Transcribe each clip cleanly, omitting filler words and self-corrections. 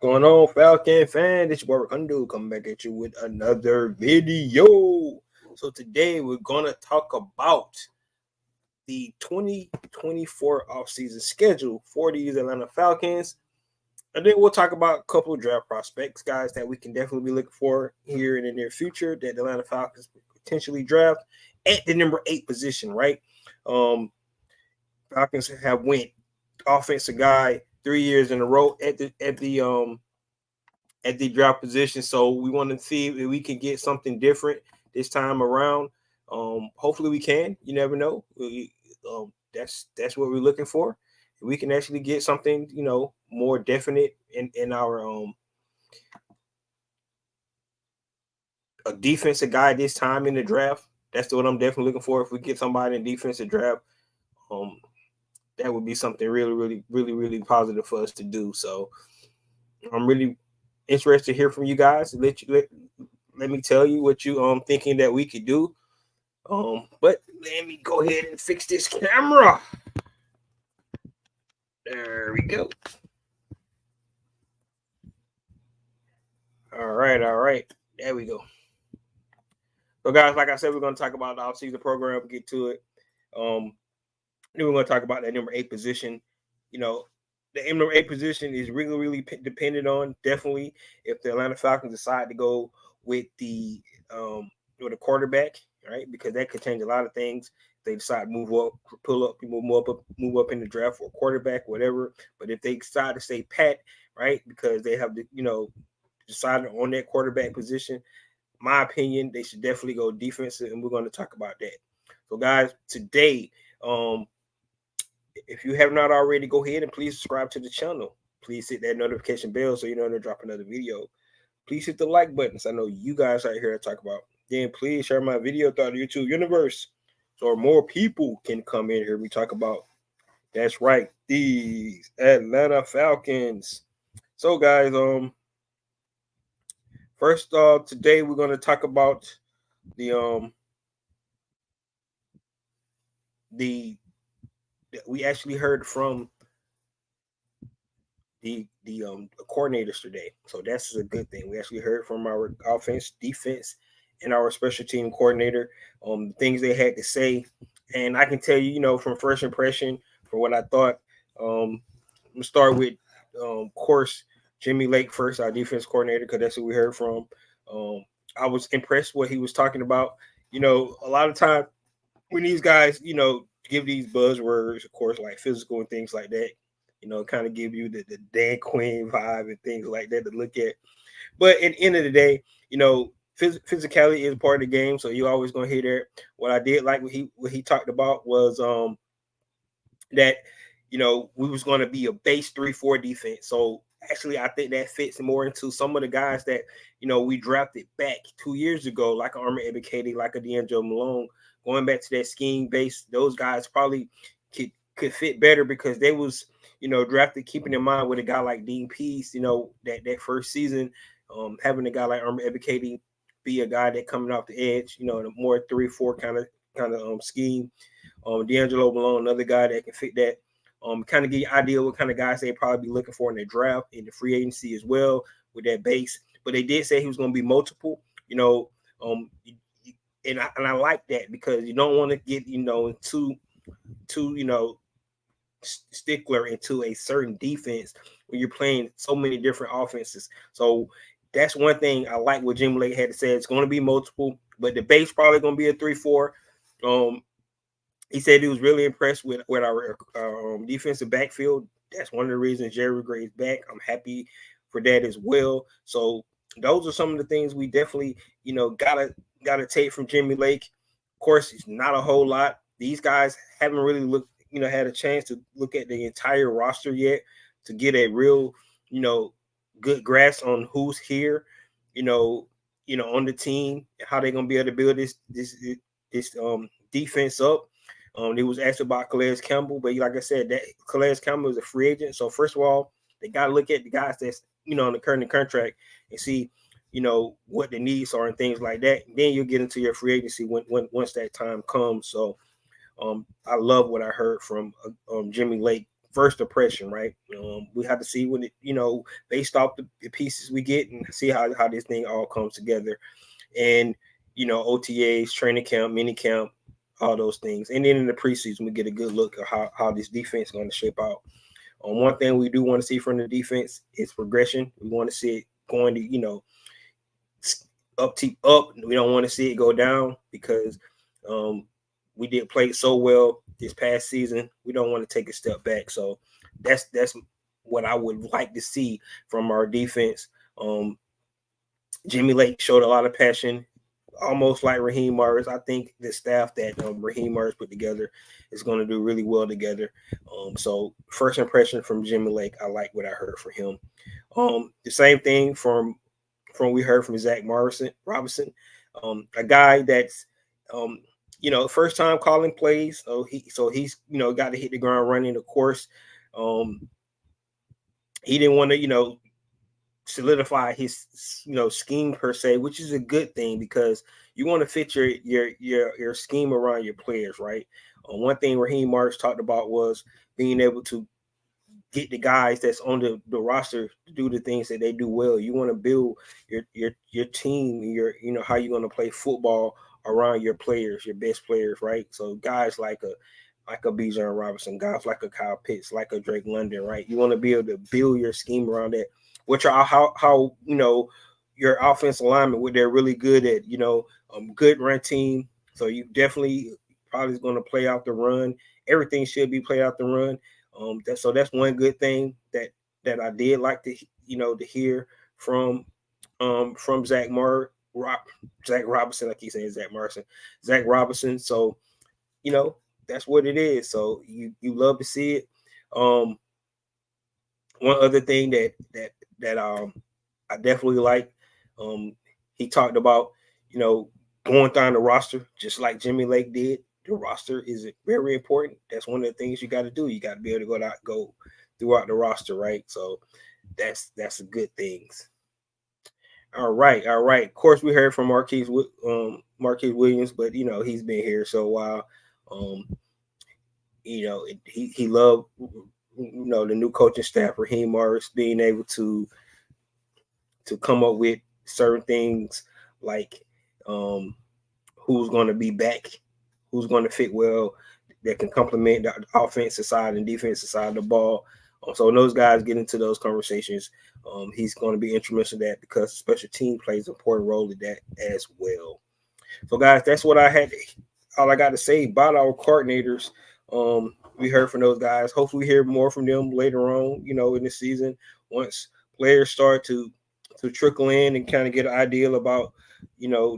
Going on, Falcon fan? This is your boy Rakundo coming back at you with another video. So today we're gonna talk about the 2024 offseason schedule for these Atlanta Falcons. And then we'll talk about a couple of draft prospects, guys, that we can definitely be looking for here in the near future that the Atlanta Falcons potentially draft at the number 8 position, right? Falcons have went offensive guy 3 years in a row at the draft position. So we want to see if we can get something different this time around. Hopefully we can. You never know. That's what we're looking for. We can actually get something, more definite in our a defensive guy this time in the draft. That's what I'm definitely looking for. If we get somebody in defensive draft, that would be something really positive for us to do. So I'm really interested to hear from you guys. Let me tell you what you thinking that we could do. But let me go ahead and fix this camera. There we go. All right. There we go. So guys, like I said, we're going to talk about the offseason program, get to it. Then we're going to talk about that number 8 position. The number 8 position is really dependent on, definitely, if the Atlanta Falcons decide to go with the quarterback, right? Because that could change a lot of things. They decide to move up in the draft for a quarterback, whatever. But if they decide to stay pat, right, because they have decided on that quarterback position, my opinion, they should definitely go defensive, and we're going to talk about that. So, guys, today, if you have not already, go ahead and please subscribe to the channel. Please hit that notification bell so you know when I drop another video. Please hit the like button, so I know you guys are here to talk about. Then please share my video throughout the YouTube universe so more people can come in here. We talk about, that's right, these Atlanta Falcons. So, guys, first today we're going to talk about we actually heard from the coordinators today, so that's a good thing. We actually heard from our offense, defense, and our special team coordinator, things they had to say, and I can tell you, from first impression, from what I thought. I'm gonna start with, of course, Jimmy Lake first, our defense coordinator, because that's who we heard from. I was impressed what he was talking about. A lot of time when these guys, give these buzzwords, of course, like physical and things like that, kind of give you the Dan Quinn vibe and things like that to look at. But at the end of the day, physicality is part of the game, so you're always going to hear that. What I did like what he talked about was that, we was going to be a base 3-4 defense. So actually, I think that fits more into some of the guys that, we drafted back 2 years ago, like Armor Ebiketie, like a D'Angelo Malone. Going back to that scheme base, those guys probably could fit better because they was, drafted keeping in mind with a guy like Dean Pease, that first season, having a guy like Armor Ebiketie be a guy that coming off the edge, in a more 3-4 kind of scheme. D'Angelo Malone, another guy that can fit that. Kind of give you an idea what kind of guys they probably be looking for in the draft, in the free agency as well, with that base. But they did say he was going to be multiple, and I like that because you don't want to get, too stickler into a certain defense when you're playing so many different offenses. So that's one thing I like what Jim Lake had to say. It's going to be multiple, but the base probably going to be a 3-4. He said he was really impressed with our defensive backfield. That's one of the reasons Jerry Gray's back. I'm happy for that as well. So those are some of the things we definitely, gotta take from Jimmy Lake. Of course, it's not a whole lot. These guys haven't really had a chance to look at the entire roster yet to get a real, good grasp on who's here, on the team, how they're gonna be able to build this defense up. It was asked about Calais Campbell, but like I said, that Calais Campbell is a free agent. So first of all, they got to look at the guys that's, on the current contract and see, what the needs are and things like that. And then you'll get into your free agency once that time comes. So I love what I heard from Jimmy Lake first impression, right? We have to see when it, based off the pieces we get and see how this thing all comes together. And, OTAs, training camp, mini camp, all those things. And then in the preseason, we get a good look at how this defense is going to shape out. One thing we do want to see from the defense is progression. We want to see it going to, up. We don't want to see it go down because we did play so well this past season. We don't want to take a step back. So that's what I would like to see from our defense. Jimmy Lake showed a lot of passion, almost like Raheem Morris. I think the staff that Raheem Morris put together is going to do really well together. So first impression from Jimmy Lake, I like what I heard from him. The same thing from we heard from Zach Robinson, a guy that's first time calling plays. So he's got to hit the ground running. Of course, he didn't want to solidify his scheme per se, which is a good thing because you want to fit your scheme around your players, right? One thing Raheem Morris talked about was being able to get the guys that's on the roster to do the things that they do well. You want to build your team, your how you're going to play football around your players, your best players, right? So guys like a Bijan Robinson, guys like a Kyle Pitts, like a Drake London, right? You want to be able to build your scheme around that, which are how your offensive linemen, what they're really good at, good run team. So you definitely probably is going to play out the run. Everything should be played out the run. So that's one good thing that I did like to to hear from Zach Robinson. I keep saying Zach Robinson. So that's what it is. So you love to see it. One other thing that I definitely like, he talked about going down the roster just like Jimmy Lake did. The roster is very important. That's one of the things you got to do. You got to be able to go throughout the roster, right? So that's a good thing. All right. Of course, we heard from Marquise Williams, but he's been here so a while. He loved the new coaching staff, Raheem Morris, being able to come up with certain things like who's going to be back, who's going to fit well, that can complement the offensive side and defensive side of the ball. So when those guys get into those conversations, he's going to be instrumental in that because special team plays an important role in that as well. So guys, that's what all I got to say about our coordinators. We heard from those guys. Hopefully we hear more from them later on, in the season once players start to trickle in and kind of get an idea about,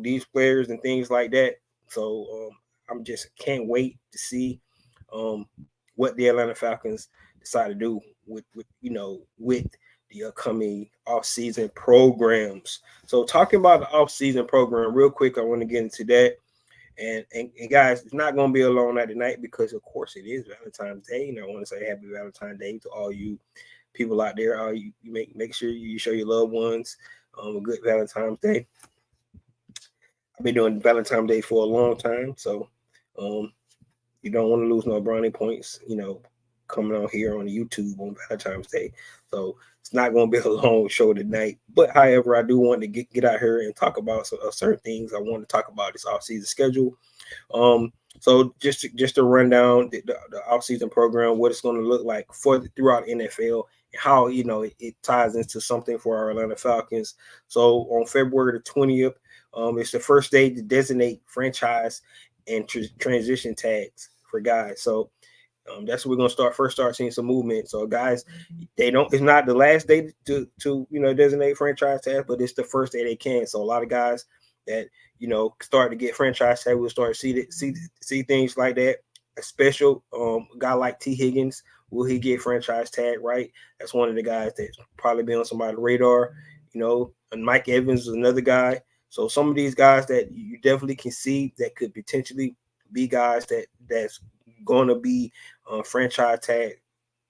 these players and things like that. So I'm just can't wait to see what the Atlanta Falcons decide to do with the upcoming offseason programs. So talking about the offseason program real quick, I want to get into that. And guys, it's not going to be a long night tonight because, of course, it is Valentine's Day. And I want to say happy Valentine's Day to all you people out there. You make sure you show your loved ones a good Valentine's Day. I've been doing Valentine's Day for a long time, so you don't want to lose no brownie points, coming on here on YouTube on Valentine's Day. So it's not going to be a long show tonight. But however, I do want to get out here and talk about certain things I want to talk about this offseason schedule. So just to run down the offseason program, what it's going to look like throughout NFL and how it ties into something for our Atlanta Falcons. So on February the 20th, it's the first day to designate franchise and transition tags for guys. So that's what we're gonna start seeing some movement. So guys, it's not the last day to designate franchise tags, but it's the first day they can. So a lot of guys that start to get franchise tag will start to see things like that. A special guy like T. Higgins, will he get franchise tag, right? That's one of the guys that's probably been on somebody's radar, and Mike Evans is another guy. So some of these guys that you definitely can see that could potentially be guys that's going to be franchise tag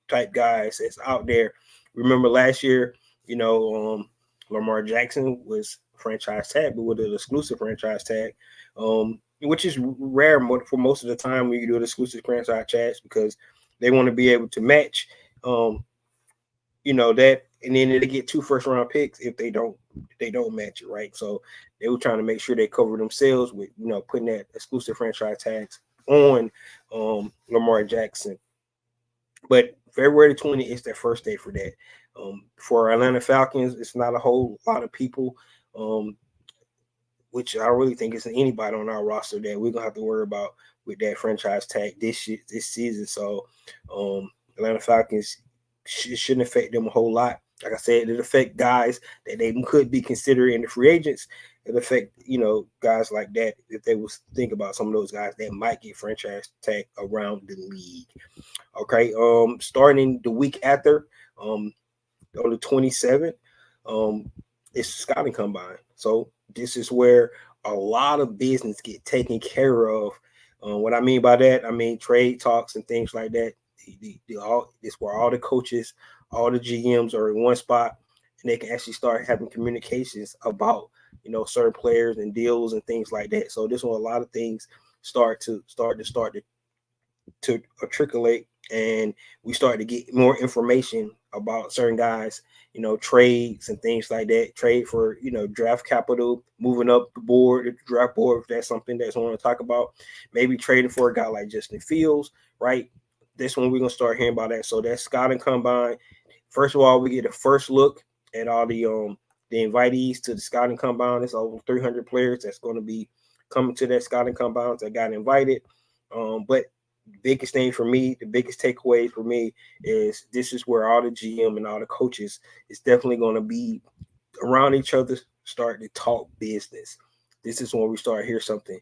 type guys that's out there. Remember last year, Lamar Jackson was franchise tag, but with an exclusive franchise tag, which is rare for most of the time when you do an exclusive franchise tags because they want to be able to match, that, and then they get 2 first-round picks if they don't match it, right? So they were trying to make sure they cover themselves with putting that exclusive franchise tags on Lamar Jackson. But February 20th is their first day for that. For Atlanta Falcons, it's not a whole lot of people, which I really think isn't anybody on our roster that we're gonna have to worry about with that franchise tag this season. So Atlanta Falcons shouldn't affect them a whole lot. Like I said, it affect guys that they could be considered in the free agents. It affect guys like that if they was think about some of those guys that might get franchise tag around the league. Okay, starting the week after, on the 27th, it's scouting combine. So this is where a lot of business get taken care of. What I mean by that, I mean trade talks and things like that. It's where all the coaches, all the GMs are in one spot, and they can actually start having communications about certain players and deals and things like that. So this one, a lot of things start to trickle, and we start to get more information about certain guys, trades and things like that. Trade for draft capital, moving up the board, the draft board, if that's something that's want to talk about. Maybe trading for a guy like Justin Fields, right? This one we're gonna start hearing about that. So that's scouting combine. First of all, we get a first look at all the invitees to the scouting combine. It's over 300 players that's going to be coming to that scouting combine that got invited. But biggest thing for me, the biggest takeaway for me is this is where all the GM and all the coaches is definitely going to be around each other, start to talk business. This is when we start hear something.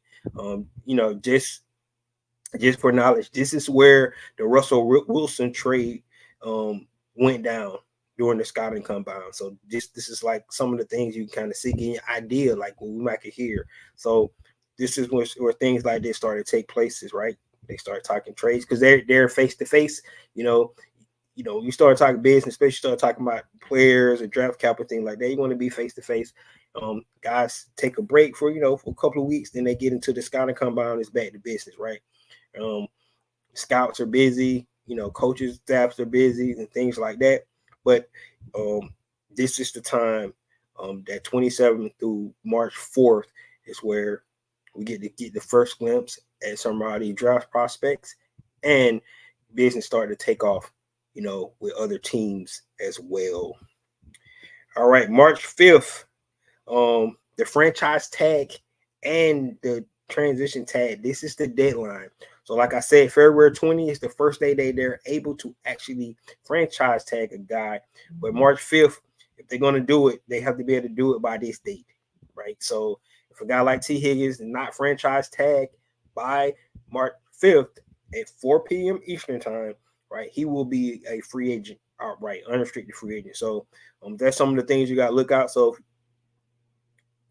Just for knowledge, this is where the Russell Wilson trade went down during the scouting combine. So this is like some of the things you kind of see, getting an idea like what we might could hear. So this is where things like this started to take places, right? They start talking trades because they're face to face. You start talking business, especially start talking about players and draft capital, things like that. You want to be face to face. Guys take a break for for a couple of weeks, then they get into the scouting combine. It's back to business, right? Scouts are busy, coaches, staffs are busy, and things like that. But this is the time that 27th through March 4th is where we get to get the first glimpse at some of these draft prospects, and business started to take off, with other teams as well. All right, March 5th, the franchise tag and the transition tag. This is the deadline. So like I said, February 20th is the first day they're able to actually franchise tag a guy. But March 5th, if they're going to do it, they have to be able to do it by this date, right? So if a guy like T. Higgins is not franchise tag by March 5th at 4 p.m. Eastern time, right, he will be a free agent outright, unrestricted free agent. So that's some of the things you got to look out. So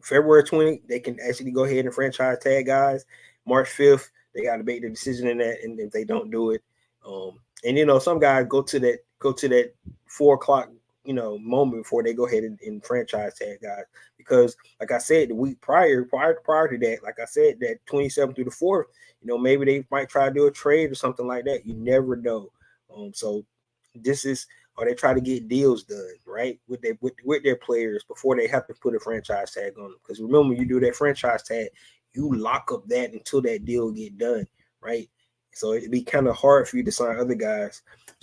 February 20th, they can actually go ahead and franchise tag guys. March 5th, they got to make the decision in that, and if they don't do it, and some guys go to that 4 o'clock moment before they go ahead and franchise tag guys, because like I said, the week prior to that, like I said, that 27th through the 4th, maybe they might try to do a trade or something like that. You never know. So this is, or they try to get deals done, right, with their players before they have to put a franchise tag on them. Because remember, you do that franchise tag, you lock up that until that deal get done, right? So it'd be kind of hard for you to sign other guys,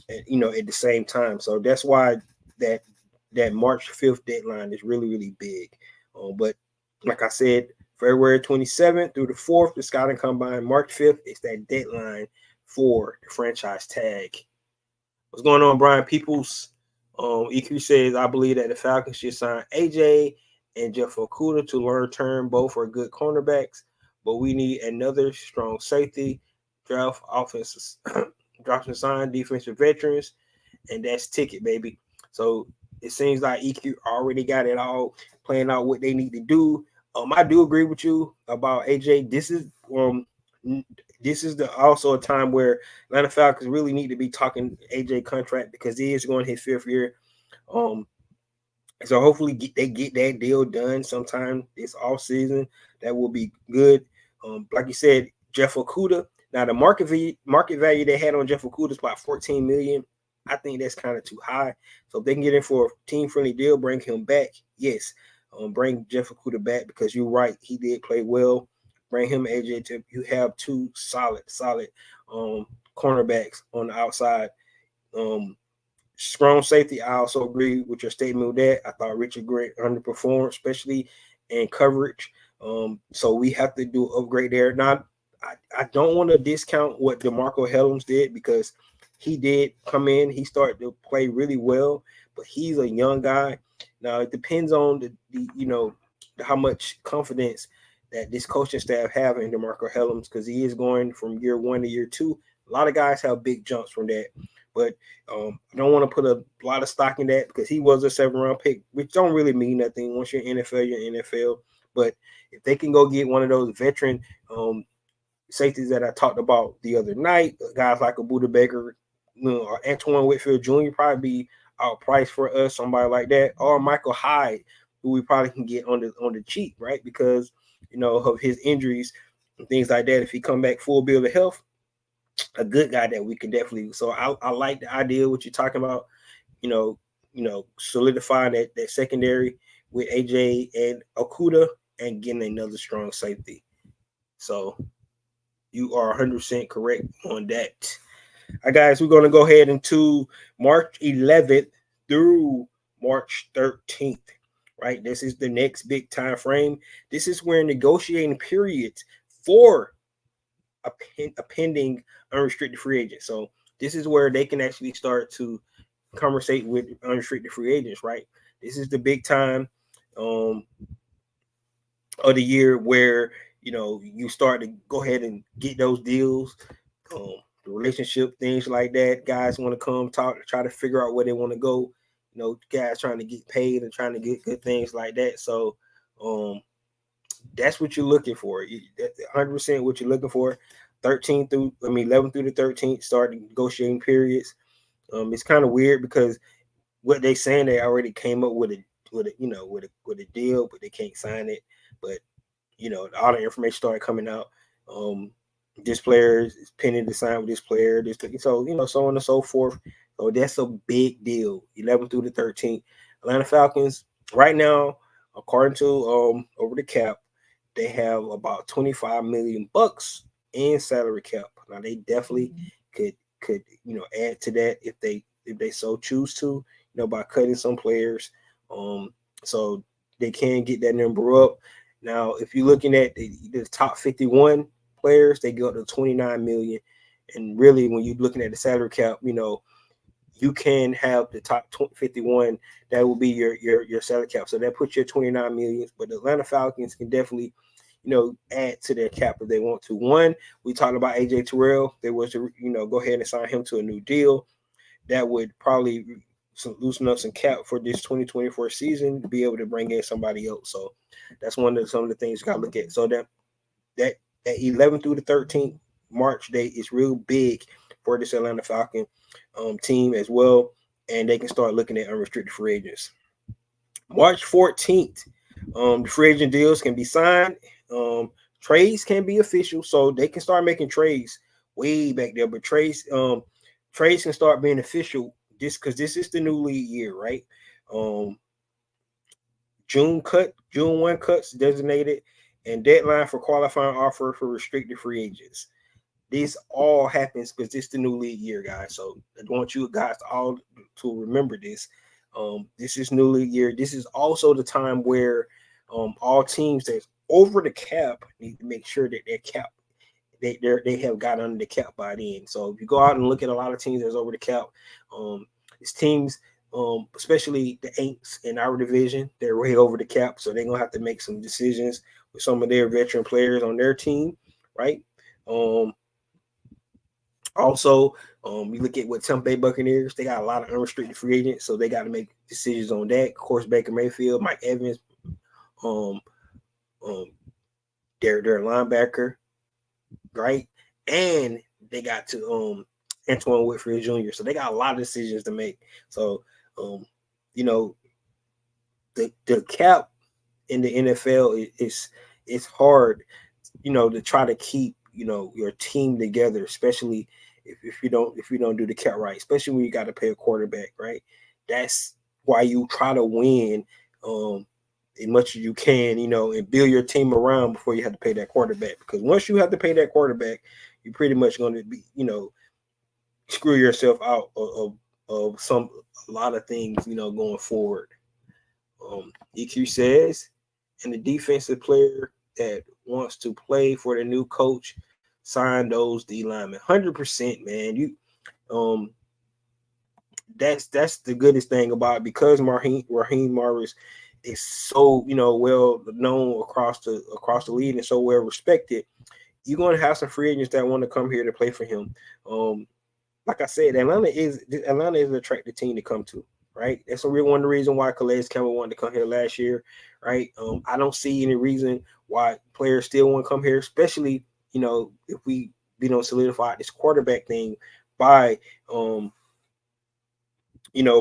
at the same time. So that's why that March 5th deadline is really, really big. But like I said, February 27th through the 4th, the scouting combine. March 5th is that deadline for the franchise tag. What's going on, Brian Peoples? EQ says, I believe that the Falcons should sign AJ and Jeff Okudah to learn term. Both are good cornerbacks, but we need another strong safety, draft offenses, draft and sign defensive veterans, and that's ticket, baby. So it seems like EQ already got it all, playing out what they need to do. I do agree with you about AJ. This is also a time where Atlanta Falcons really need to be talking AJ contract, because he is going his 5th year. So hopefully they get that deal done sometime this offseason. That will be good. Like you said, Jeff Okudah, Now the market value they had on Jeff Okudah is about $14 million. I think that's kind of too high. So if they can get in for a team friendly deal, bring him back. Yes, bring Jeff Okudah back because you're right, he did play well. Bring him AJ. You have two solid cornerbacks on the outside. Strong safety. I also agree with your statement with that. I thought Richard Grant underperformed, especially in coverage. So we have to do upgrade there. Now, I don't want to discount what DeMarco Hellams did because he did come in. He started to play really well, but he's a young guy. Now it depends on the how much confidence that this coaching staff have in DeMarco Hellams because he is going from year 1 to year 2. A lot of guys have big jumps from that, but I don't want to put a lot of stock in that because he was a 7th-round pick, which don't really mean nothing. Once you're in NFL, you're in NFL. But if they can go get one of those veteran safeties that I talked about the other night, guys like a Buda Baker, or Antoine Whitfield Jr. probably be outpriced for us, somebody like that, or Michael Hyde, who we probably can get on the cheap, right? Because of his injuries and things like that. If he come back full bill of health, a good guy that we could definitely. So I like the idea what you're talking about. Solidifying that secondary with AJ and Okudah and getting another strong safety. So you are 100% correct on that. All right, guys, we're going to go ahead into March 11th through March 13th, right? This is the next big time frame. This is where negotiating periods for a pending unrestricted free agent. So this is where they can actually start to conversate with unrestricted free agents, right? This is the big time of the year where you start to go ahead and get those deals, the relationship, things like that. Guys want to come talk, try to figure out where they want to go. Guys trying to get paid and trying to get good things like that. So that's what you're looking for. 100% what you're looking for. 11 through the 13th start negotiating periods. It's kind of weird because what they saying they already came up with a deal, but they can't sign it. But all the information started coming out. This player is pending to sign with this player. So on and so forth. So that's a big deal. 11 through the 13th. Atlanta Falcons right now, according to over the cap, they have about $25 million in salary cap. Now they definitely could add to that if they so choose to, by cutting some players. So they can get that number up. Now, if you're looking at the top 51 players, they go up to $29 million. And really, when you're looking at the salary cap, you can have the top 51. That will be your salary cap. So that puts you at $29 million. But the Atlanta Falcons can definitely, add to their cap if they want to. One, we talked about AJ Terrell. They was to, go ahead and sign him to a new deal. That would probably loosen up some cap for this 2024 season to be able to bring in somebody else. So that's some of the things you got to look at. So that 11 through the 13th March date is real big for this Atlanta Falcon team as well, and they can start looking at unrestricted free agents. March 14th, the free agent deals can be signed. Trades can be official, so they can start making trades way back there. But trades can start being official because this is the new league year, right? June 1 cuts designated, and deadline for qualifying offer for restricted free agents. This all happens because it's the new league year, guys. So I want you guys all to remember this. This is new league year. This is also the time where all teams that's over the cap need to make sure that their cap they have got under the cap by then. So if you go out and look at a lot of teams that's over the cap, it's teams, especially the Aints in our division, they're way over the cap. So they're gonna have to make some decisions with some of their veteran players on their team, right? Also, you look at what Tampa Bay Buccaneers, they got a lot of unrestricted free agents, so they got to make decisions on that. Of course, Baker Mayfield, Mike Evans, their linebacker, right? And they got to Antoine Whitfield Jr. So they got a lot of decisions to make. So the cap in the NFL is hard, to try to keep your team together, especially if you don't do the cap right, especially when you got to pay a quarterback, right? That's why you try to win as much as you can, and build your team around before you have to pay that quarterback. Because once you have to pay that quarterback, you're pretty much going to be, screw yourself out of a lot of things, going forward. EQ says, and the defensive player that wants to play for the new coach, sign those D linemen. 100%, man. That's the goodest thing about it, because Raheem Morris is so well known across the league and so well respected. You're going to have some free agents that want to come here to play for him. Like I said, Atlanta is an attractive team to come to, right? That's one of the reasons why Calais Campbell wanted to come here last year, right? I don't see any reason why players still want to come here, especially if we solidify this quarterback thing by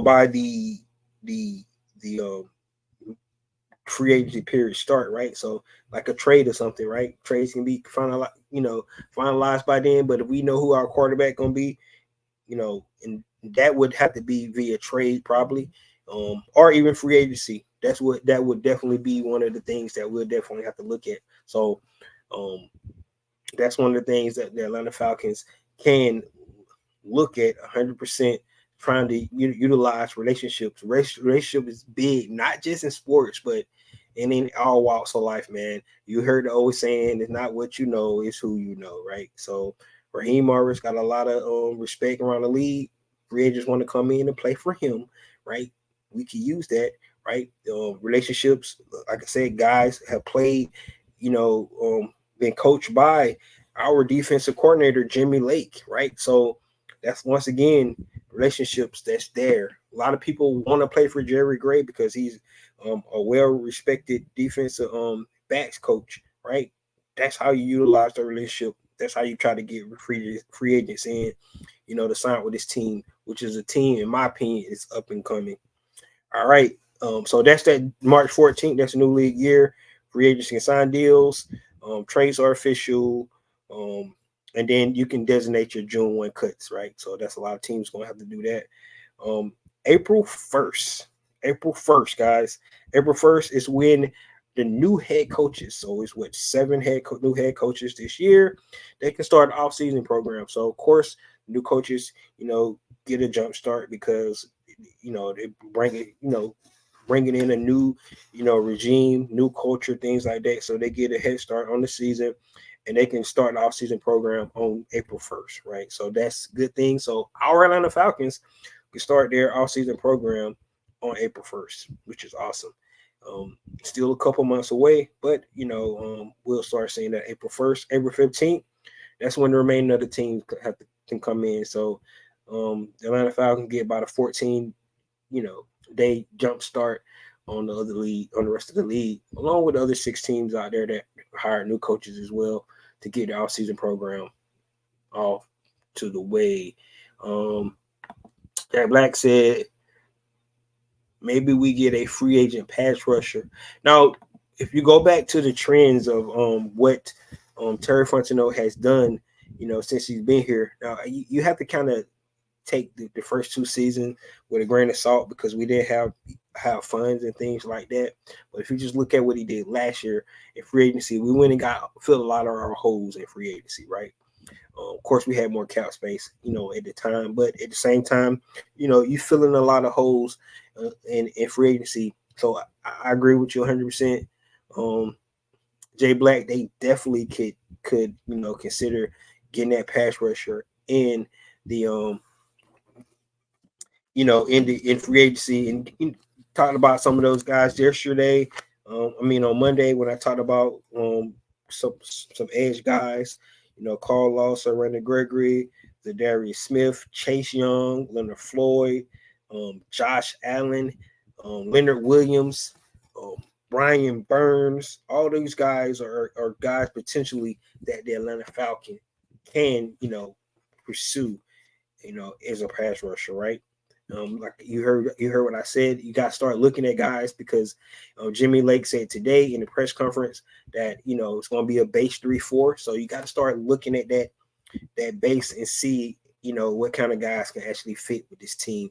by the free agency period start, right? So like a trade or something, right? Trades can be finalized by then, but if we know who our quarterback gonna be, and that would have to be via trade probably, or even free agency. That would definitely be one of the things that we'll definitely have to look at. So that's one of the things that the Atlanta Falcons can look at 100%, trying to utilize relationships. Relationship is big, not just in sports, but in all walks of life, man. You heard the old saying, it's not what you know, it's who you know, right? So Raheem Morris got a lot of respect around the league. Free agents want to come in and play for him, right? We can use that, right? Relationships, like I said, guys have played, been coached by our defensive coordinator, Jimmy Lake, right? So that's, once again, relationships that's there. A lot of people want to play for Jerry Gray because he's a well-respected defensive backs coach, right? That's how you utilize the relationship. That's how you try to get free agents in, to sign with this team, which is a team, in my opinion, is up and coming. All right. So that's that March 14th. That's a new league year. Free agents can sign deals. Trades are official. And then you can designate your June 1 cuts, right? So that's a lot of teams going to have to do that. April 1st. April 1st, guys. April 1st is when the new head coaches, so it's what, 7 new head coaches this year, they can start an offseason program. So, of course, new coaches, get a jump start because, they bringing in a new, regime, new culture, things like that. So they get a head start on the season, and they can start an off-season program on April 1st, right? So that's a good thing. So our Atlanta Falcons can start their off-season program on April 1st, which is awesome. Still a couple months away, but, we'll start seeing that April 1st. April 15th, that's when the remaining of the teams can come in. So the Atlanta Falcons get about a 14, day jump start on the rest of the league, along with the other 6 teams out there that hire new coaches as well to get the off-season program off to the way. Jack Black said maybe we get a free agent pass rusher. Now, if you go back to the trends of what Terry Fontenot has done, since he's been here, now you have to kind of take the first 2 seasons with a grain of salt because we didn't have funds and things like that. But if you just look at what he did last year in free agency, we went and filled a lot of our holes in free agency, right? Of course, we had more cap space, at the time, but at the same time, you fill in a lot of holes in free agency. So I agree with you 100%. Jay Black, they definitely could consider getting that pass rusher in the in free agency, and talking about some of those guys yesterday. On Monday when I talked about some edge guys, Carl Lawson, Randy Gregory, Zadarius Smith, Chase Young, Leonard Floyd, Josh Allen, Leonard Williams, Brian Burns. All these guys are guys potentially that the Atlanta Falcons can pursue, as a pass rusher, right? Like you heard what I said. You got to start looking at guys because Jimmy Lake said today in the press conference that it's going to be a base 3-4. So you got to start looking at that base and see what kind of guys can actually fit with this team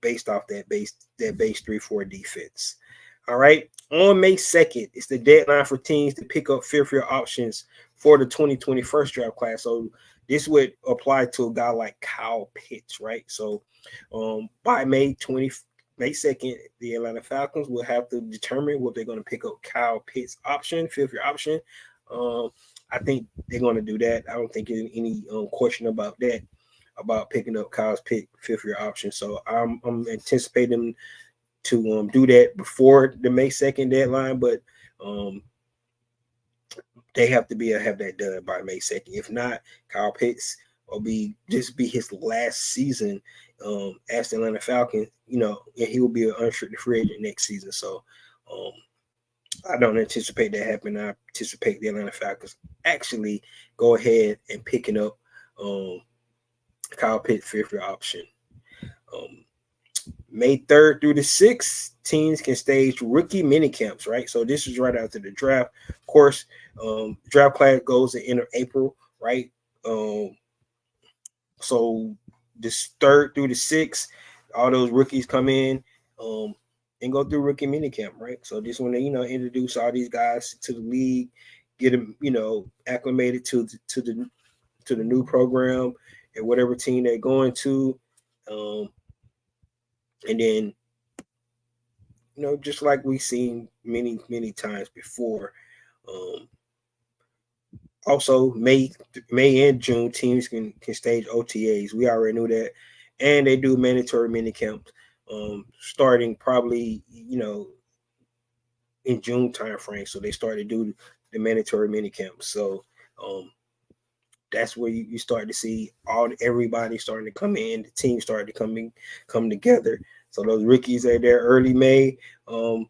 based off that base 3-4 defense. All right. On May 2nd, it's the deadline for teams to pick up fifth-year options for the 2021 draft class. So this would apply to a guy like Kyle Pitts, right? So by May 2nd, the Atlanta Falcons will have to determine what they're going to pick up Kyle Pitts option, fifth-year option. I think they're going to do that. I don't think there's any question about that, about picking up Kyle's fifth-year option. So I'm anticipating to do that before the May 2nd deadline, but they have to have that done by May 2nd. If not, Kyle Pitts will be his last season as the Atlanta Falcons, and he will be an unrestricted free agent next season. So I don't anticipate that happening. I anticipate the Atlanta Falcons actually go ahead and picking up Kyle Pitts' fifth-year option. May 3rd through the 6th, teams can stage rookie mini camps, right? So this is right after the draft. Of course, draft class goes in end of April, right? So this 3rd through the 6th, all those rookies come in and go through rookie mini camp, right? So this when they introduce all these guys to the league, get them acclimated to the new program and whatever team they're going to. And then, just like we've seen many, many times before, also May and June, teams can stage OTAs. We already knew that. And they do mandatory mini camps starting probably, in June timeframe. So they start to do the mandatory mini camps. So that's where you start to see everybody starting to come in. The team started to come together. So those rookies are there early May. Then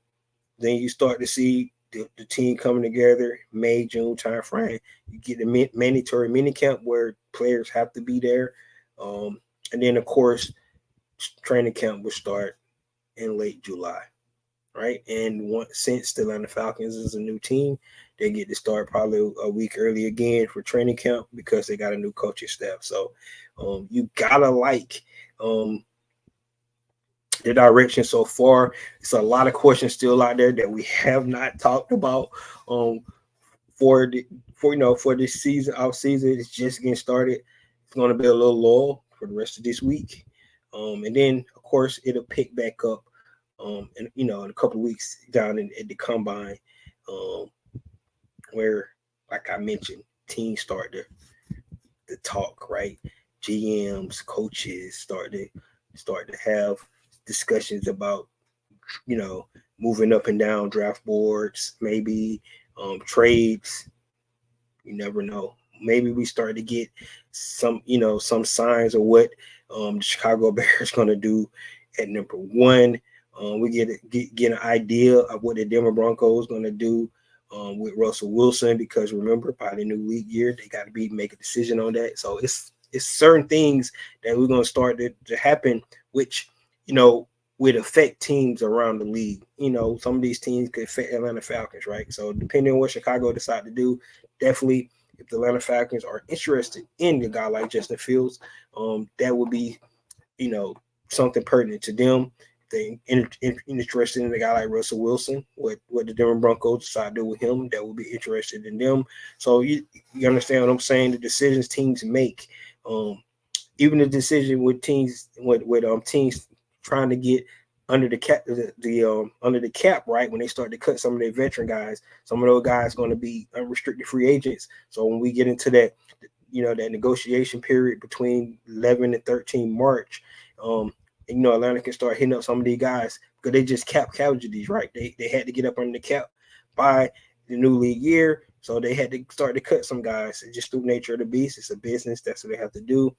you start to see the team coming together May, June timeframe. You get the mandatory mini camp where players have to be there. And then, of course, training camp will start in late July, right? And since the Atlanta Falcons is a new team, they get to start probably a week early again for training camp because they got a new coaching staff. So you gotta like the direction so far. It's a lot of questions still out there that we have not talked about for this season, off season. It's just getting started. It's going to be a little lull for the rest of this week, and then of course it'll pick back up in a couple of weeks down at the combine, where, like I mentioned, teams start to talk, right? GMs, coaches start to have discussions about moving up and down draft boards, maybe trades. You never know. Maybe we start to get some signs of what the Chicago Bears going to do at number 1. We get an idea of what the Denver Broncos going to do with Russell Wilson, because remember, by the new league year, they got to make a decision on that. So it's certain things that we're going to start to happen, which would affect teams around the league. Some of these teams could affect Atlanta Falcons, right? So depending on what Chicago decide to do, definitely if the Atlanta Falcons are interested in a guy like Justin Fields, that would be, something pertinent to them. They interested in a guy like Russell Wilson, what the Denver Broncos decide to do with him, that would be interested in them. So you understand what I'm saying? The decisions teams make, even the decision with teams teams trying to get under the cap, under the cap, right? When they start to cut some of their veteran guys, some of those guys going to be unrestricted free agents. So when we get into that, that negotiation period between 11 and 13 March, Atlanta can start hitting up some of these guys because they just cap casualties, right? They had to get up under the cap by the new league year, so they had to start to cut some guys. It's just through nature of the beast. It's a business. That's what they have to do,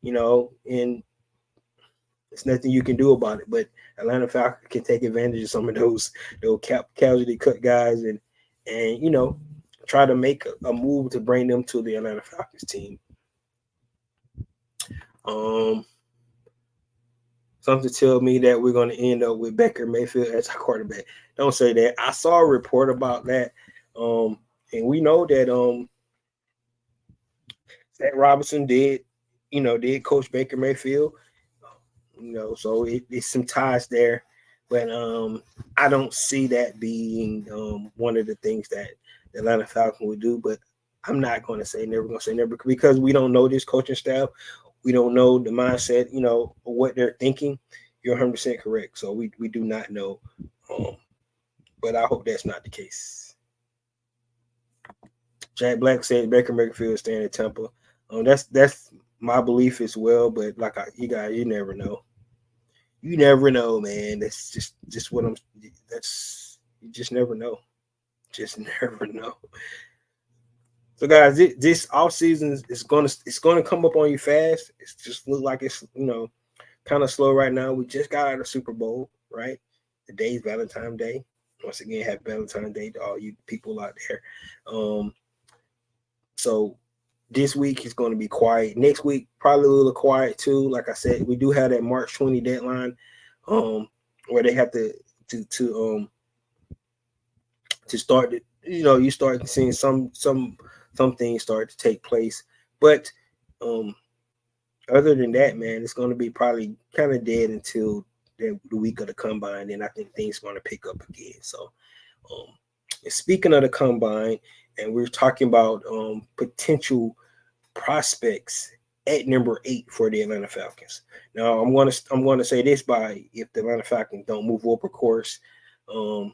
and there's nothing you can do about it. But Atlanta Falcons can take advantage of some of those cap casualty cut guys and try to make a move to bring them to the Atlanta Falcons team. Something tell me that we're going to end up with Baker Mayfield as our quarterback. Don't say that. I saw a report about that, and we know that Robinson did coach Baker Mayfield. So it's some ties there, but I don't see that being one of the things that the Atlanta Falcons would do. But I'm not going to say never, going to say never, because we don't know this coaching staff. We don't know the mindset, what they're thinking. You're 100% correct. So we do not know, but I hope that's not the case. Jack Black said Baker Mayfield staying at Tampa. That's my belief as well. But like you never know. You never know, man. That's just what I'm. That's you just never know. Just never know. So guys, this off season is gonna come up on you fast. It's just look like it's kind of slow right now. We just got out of Super Bowl, right? The day's Valentine's Day. Once again, happy Valentine's Day to all you people out there. So this week is going to be quiet. Next week, probably a little quiet too. Like I said, we do have that March 20 deadline, where they have to start. You start seeing some things start to take place. But other than that, man, it's going to be probably kind of dead until the week of the combine. And I think things are going to pick up again. So, speaking of the combine, and we're talking about potential prospects at number 8 for the Atlanta Falcons. Now, I'm going to say this if the Atlanta Falcons don't move up, of course, to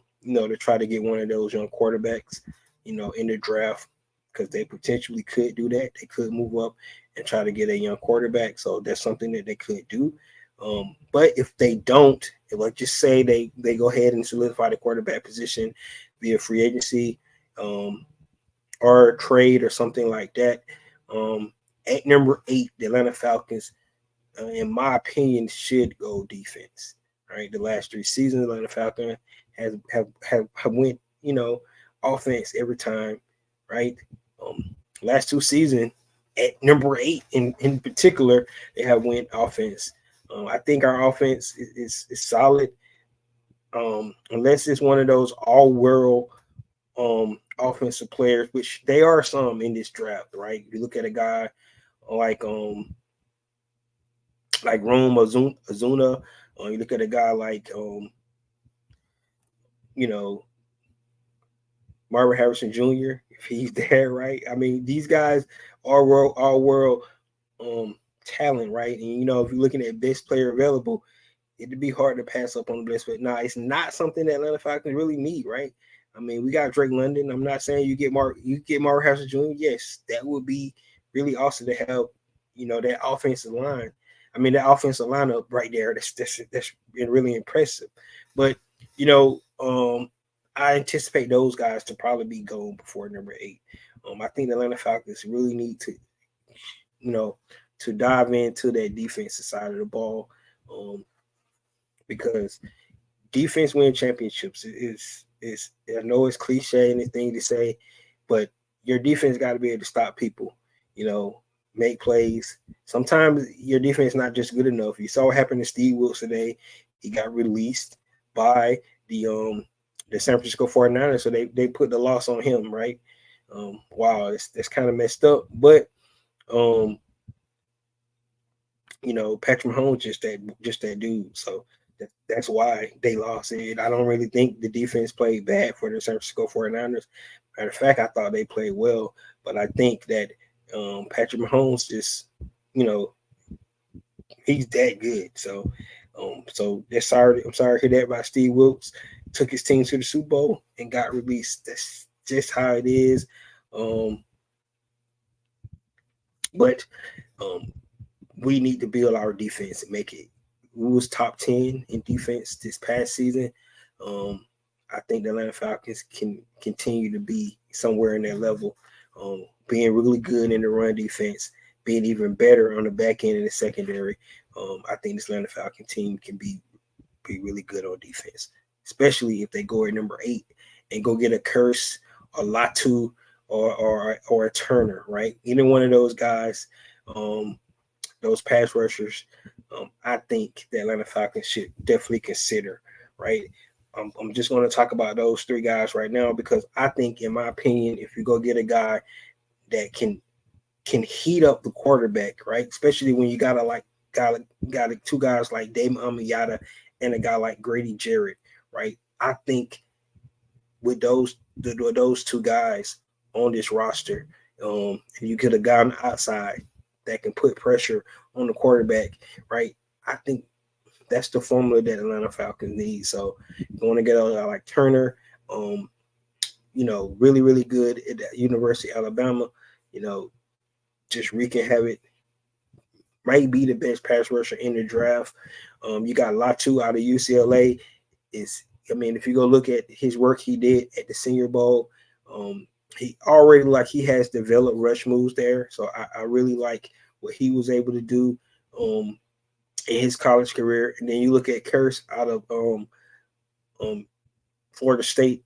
try to get one of those young quarterbacks, in the draft, because they potentially could do that. They could move up and try to get a young quarterback. So that's something that they could do. But if they don't, let's just say they go ahead and solidify the quarterback position via free agency, or trade or something like that. At number 8, the Atlanta Falcons, in my opinion, should go defense. Right, the last 3 seasons, Atlanta Falcons have went offense every time. Right, last 2 seasons at number 8 in particular, they have went offense. I think our offense is solid, unless it's one of those all-world offensive players, which they are some in this draft, right? You look at a guy like Rome Azuna, you look at a guy like Marvin Harrison Jr., if he's there, right? I mean, these guys are all world talent, right? And if you're looking at best player available, it'd be hard to pass up on the best. But it's not something that Atlanta Falcons really need, right? I mean, we got Drake London. I'm not saying you get Marvin Harrison Jr. Yes, that would be really awesome to have, that offensive line. I mean, that offensive lineup right there. That's been really impressive. But I anticipate those guys to probably be gone before number 8. I think the Atlanta Falcons really need to, to dive into that defensive side of the ball, because defense win championships. I know it's cliche and thing to say, but your defense got to be able to stop people, make plays. Sometimes your defense is not just good enough. You saw what happened to Steve Wilkes today. He got released by the San Francisco 49ers, so they put the loss on him, right? Wow, that's kind of messed up. But Patrick Mahomes just that dude. So that's why they lost it. I don't really think the defense played bad for the San Francisco 49ers. Matter of fact, I thought they played well, but I think that Patrick Mahomes just, he's that good. So I'm sorry to hear that about Steve Wilkes. Took his team to the Super Bowl and got released. That's just how it is. But we need to build our defense and make it. We was top 10 in defense this past season. I think the Atlanta Falcons can continue to be somewhere in that level, being really good in the run defense, being even better on the back end in the secondary. I think this Atlanta Falcon team can be really good on defense, especially if they go at number 8 and go get a Curse, a Latu, or a Turner, right? Either one of those guys, those pass rushers, I think the Atlanta Falcons should definitely consider, right? I'm just going to talk about those three guys right now because I think, in my opinion, if you go get a guy that can heat up the quarterback, right? Especially when you got two guys like Damon Amiyata and a guy like Grady Jarrett, right? I think with those two guys on this roster, and you get a guy on the outside that can put pressure on the quarterback, right? I think that's the formula that Atlanta Falcons need. So you want to get a guy like Turner, um, really, really good at the University of Alabama, you know, just wreaking havoc. Might be the best pass rusher in the draft. You got Latu out of UCLA. I mean, if you go look at his work he did at the Senior Bowl, um, he already he has developed rush moves there. So I really like what he was able to do in his college career. And then you look at Curse out of um, Florida State.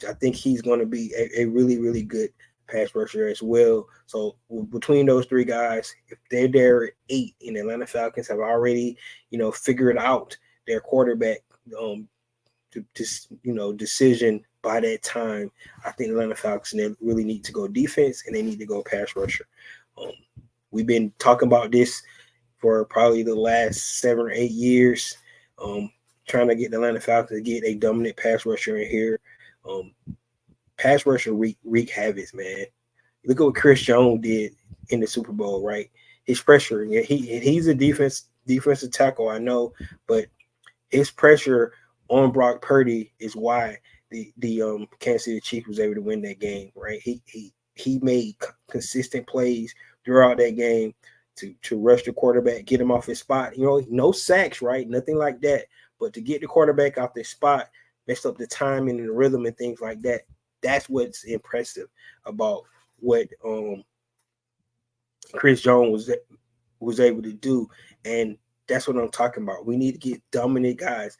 I think he's going to be a really, really good pass rusher as well. So between those three guys, if they're there at 8 and the Atlanta Falcons have already, figured out their quarterback decision by that time, I think the Atlanta Falcons really need to go defense and they need to go pass rusher. We've been talking about this for probably the last 7 or 8 years, trying to get the Atlanta Falcons to get a dominant pass rusher in here. Pass rusher wreak havoc, man. Look at what Chris Jones did in the Super Bowl, right? His pressure, yeah, he's a defensive tackle, I know, but his pressure on Brock Purdy is why the Kansas City Chiefs was able to win that game, right? He made consistent plays throughout that game to rush the quarterback, get him off his spot. No sacks, right? Nothing like that. But to get the quarterback off their spot, mess up the timing and the rhythm and things like that. That's what's impressive about what Chris Jones was able to do, and that's what I'm talking about. We need to get dominant guys.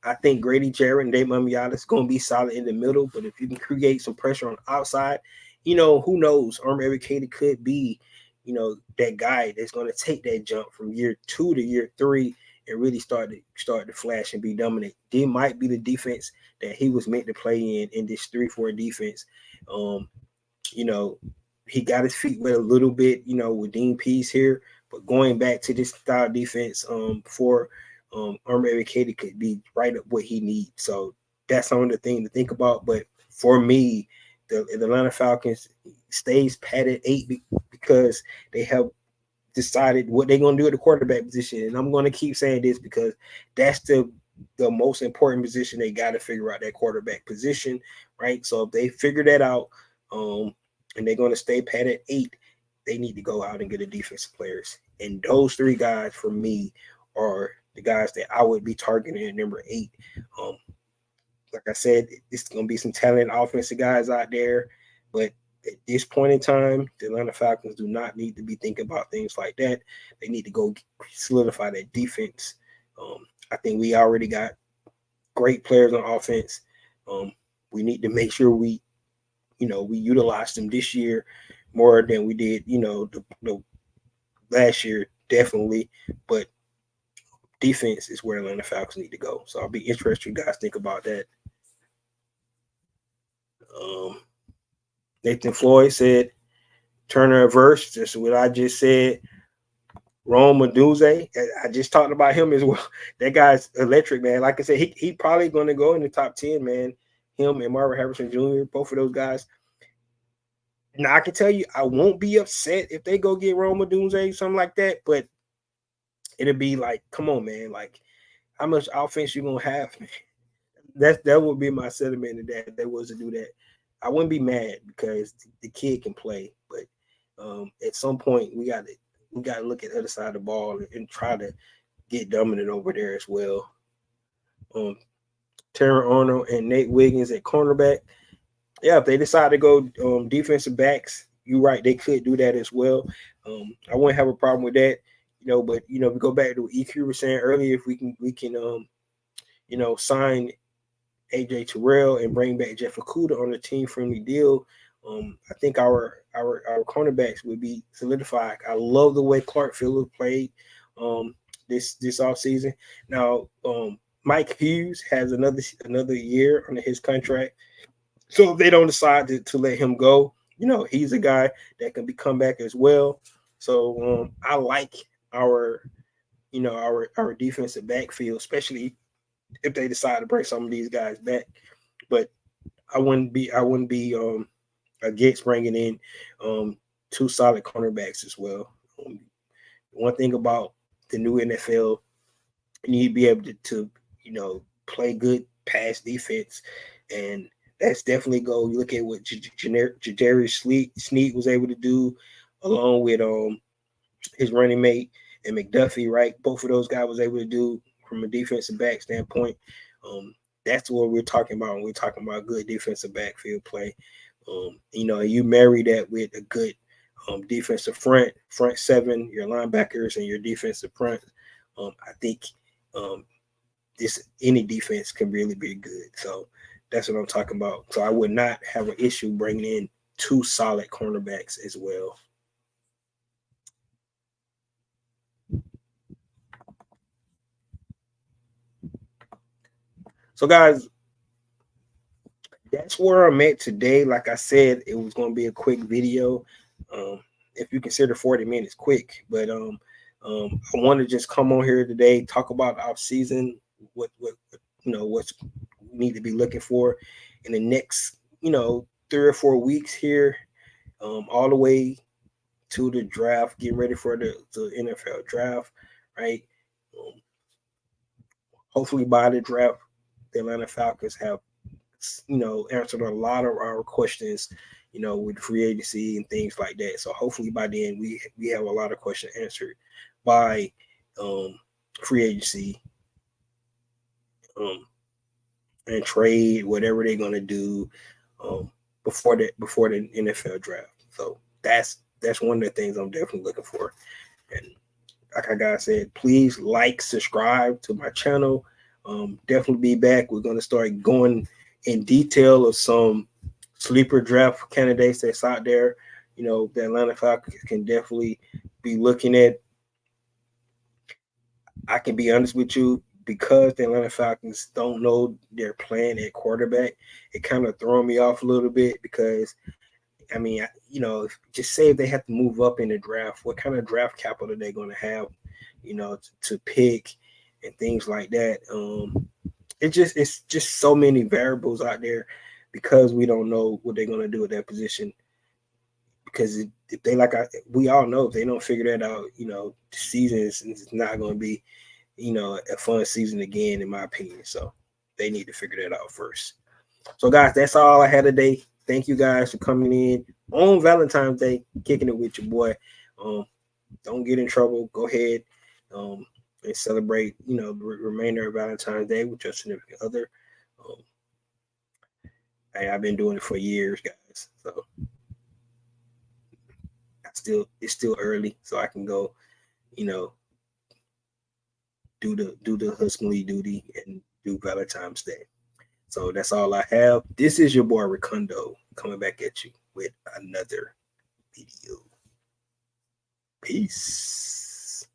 I think Grady Jarrett and Dave Mamiata is going to be solid in the middle, but if you can create some pressure on the outside, who knows? Arm Educated could be, that guy that's going to take that jump from year 2 to year 3 and really start to flash and be dominant. They might be the defense that he was meant to play in this 3-4 defense. He got his feet wet a little bit, with Dean Pease here, but going back to this style defense for Arm Educated could be right up what he needs. So that's some of the thing to think about. But for me, the Atlanta Falcons stays padded 8 because they have decided what they're going to do at the quarterback position. And I'm going to keep saying this because that's the most important position. They got to figure out that quarterback position, right? So if they figure that out and they're going to stay pat at 8, they need to go out and get a defensive players. And those three guys for me are the guys that I would be targeting at number 8. Like I said, it's going to be some talented offensive guys out there, but at this point in time, the Atlanta Falcons do not need to be thinking about things like that. They need to go solidify that defense. I think we already got great players on offense. We need to make sure we utilize them this year more than we did, the last year, definitely. But defense is where Atlanta Falcons need to go. So I'll be interested you guys think about that. Nathan Floyd said, Turner verse, just what I just said. Rome Meduze, I just talked about him as well. That guy's electric, man. Like I said, he probably going to go in the top 10, man. Him and Marvin Harrison Jr., both of those guys. Now, I can tell you, I won't be upset if they go get Rome Meduze, something like that, but it'll be like, come on, man. Like, how much offense you going to have, man? That would be my sentiment of that if they was to do that. I wouldn't be mad because the kid can play, but at some point we got to look at the other side of the ball and try to get dominant over there as well. Terry Arnold and Nate Wiggins at cornerback. Yeah, if they decide to go defensive backs, you're right, they could do that as well. I wouldn't have a problem with that, but if we go back to what EQ was saying earlier, if we can sign AJ Terrell and bring back Jeff Okudah on a team-friendly deal, I think our cornerbacks would be solidified. I love the way Clark Phillips played this offseason. Now, Mike Hughes has another year on his contract. So if they don't decide to let him go, he's a guy that can be come back as well. So I like our our defensive backfield, especially if they decide to bring some of these guys back. But I wouldn't be against bringing in two solid cornerbacks as well. One thing about the new NFL, you need to be able to play good pass defense, and that's definitely go. You look at what Jadarius Sneed was able to do, along with his running mate and McDuffie. Right, both of those guys was able to do from a defensive back standpoint. That's what we're talking about when we're talking about good defensive backfield play. You marry that with a good defensive front seven, your linebackers and your defensive front. I think any defense can really be good. So that's what I'm talking about. So I would not have an issue bringing in two solid cornerbacks as well. So guys, that's where I'm at today. Like I said, it was going to be a quick video. If you consider 40 minutes quick, but I want to just come on here today, talk about off season, what's we need to be looking for in the next 3 or 4 weeks here, all the way to the draft, getting ready for the NFL draft, right? Hopefully by the draft, the Atlanta Falcons have answered a lot of our questions, with free agency and things like that. So hopefully by then we have a lot of questions answered by free agency and trade, whatever they're gonna do before the NFL draft. So that's one of the things I'm definitely looking for. And like I guys said, please like, subscribe to my channel. Definitely be back. We're gonna start going in detail of some sleeper draft candidates that's out there. The Atlanta Falcons can definitely be looking at. I can be honest with you, because the Atlanta Falcons don't know their plan at quarterback, it kind of thrown me off a little bit because, just say if they have to move up in the draft, what kind of draft capital are they going to have, to pick and things like that. It's just so many variables out there because we don't know what they're going to do at that position. Because if they we all know if they don't figure that out, the season is not going to be, a fun season again, in my opinion. So they need to figure that out first. So guys, that's all I had today. Thank you guys for coming in on Valentine's Day, kicking it with your boy. Don't get in trouble. Go ahead and celebrate, the remainder of Valentine's Day with your significant other. I've been doing it for years, guys. So it's still early, so I can go, do the husbandly duty and do Valentine's Day. So that's all I have. This is your boy Ricondo coming back at you with another video. Peace.